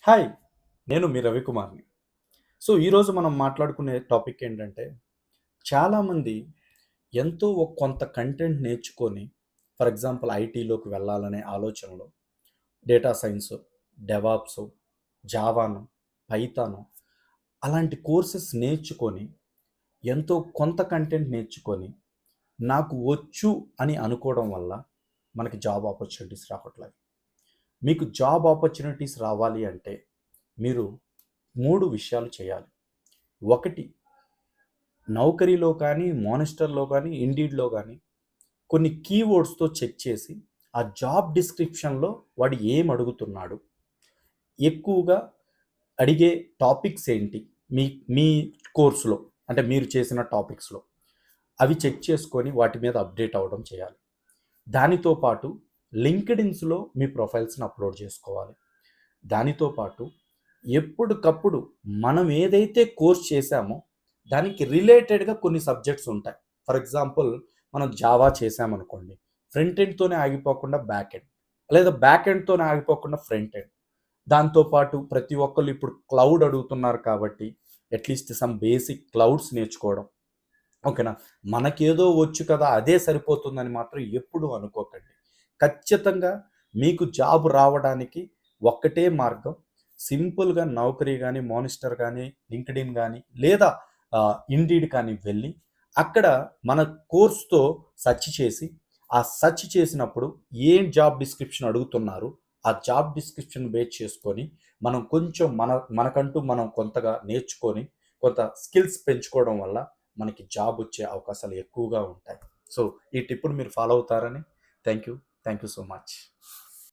Hi! నేను మీ రవికుమార్‌ని. ఈరోజు మనం మాట్లాడుకునే టాపిక్ ఏంటంటే, చాలామంది కొంత కంటెంట్ నేర్చుకొని, ఫర్ ఎగ్జాంపుల్ ఐటీలోకి వెళ్ళాలనే ఆలోచనలో డేటా సైన్సు, డెవాప్సు, జావాను, పైథాను అలాంటి కోర్సెస్ నేర్చుకొని, కొంత కంటెంట్ నేర్చుకొని, నాకు వచ్చు అని అనుకోవడం వల్ల మనకి జాబ్ ఆపర్చునిటీస్ రావట్లేదు. మీకు జాబ్ ఆపర్చునిటీస్ రావాలి అంటే, మీరు 3 విషయాలు చేయాలి. ఒకటి నౌకరీలో కానీ, మానిస్టర్‌లో కానీ, ఇండీడ్‌లో గానీ కొన్ని కీవర్డ్స్‌తో చెక్ చేసి, ఆ జాబ్ డిస్క్రిప్షన్‌లో వాడు ఏం అడుగుతున్నాడు? ఎక్కువగా అడిగే టాపిక్స్ ఏంటి? మీ మీ కోర్స్‌లో అంటే మీరు చేసిన టాపిక్స్‌లో. అవి చెక్ చేసుకొని వాటి మీద అప్డేట్ అవ్వడం చేయాలి. దానితో పాటు లింక్డ్ఇన్స్‌లో మీ ప్రొఫైల్స్‌ని అప్‌లోడ్ చేసుకోవాలి. దానితో పాటు ఎప్పటికప్పుడు మనం ఏదైతే కోర్స్ చేశామో దానికి రిలేటెడ్‌గా కొన్ని సబ్జెక్ట్స్ ఉంటాయి. ఫర్ ఎగ్జాంపుల్ మనం జావా చేశామనుకోండి. ఫ్రంట్ ఎండ్‌తోనే ఆగిపోకుండా బ్యాక్ ఎండ్. లేదా బ్యాక్ ఎండ్‌తోనే ఆగిపోకుండా ఫ్రంట్ ఎండ్. దాంతో పాటు ప్రతి ఒక్కళ్ళు ఇప్పుడు క్లౌడ్ అడుగుతున్నారు కాబట్టి అట్‌లీస్ట్ సమ్ బేసిక్ క్లౌడ్స్ నేర్చుకోవడం. ఓకేనా? మనకేదో వచ్చు కదా! అదే సరిపోతుందని మాత్రం ఎప్పుడూ అనుకోకండి. ఖచ్చితంగా మీకు జాబ్ రావడానికి ఒక్కటే మార్గం. సింపుల్‌గా నౌకరీ గాని, మానిస్టర్ గాని, లింక్డ్ఇన్ గాని లేదా ఇండీడ్ కానీ వెళ్ళి అక్కడ మన కోర్స్‌తో సెర్చ్ చేసి, ఆ సెర్చ్ చేసినప్పుడు ఏం జాబ్ డిస్క్రిప్షన్ అడుగుతున్నారు, ఆ జాబ్ డిస్క్రిప్షన్ బేస్ చేసుకొని మనం కొంచెం మనకంటూ మనం కొంతగా నేర్చుకొని, కొంత స్కిల్స్ పెంచుకోవడం వల్ల మనకి జాబ్ వచ్చే అవకాశాలు ఎక్కువగా ఉంటాయి. సో, ఈ టిప్‌ని మీరు ఫాలో అవుతారని thank you. Thank you so much.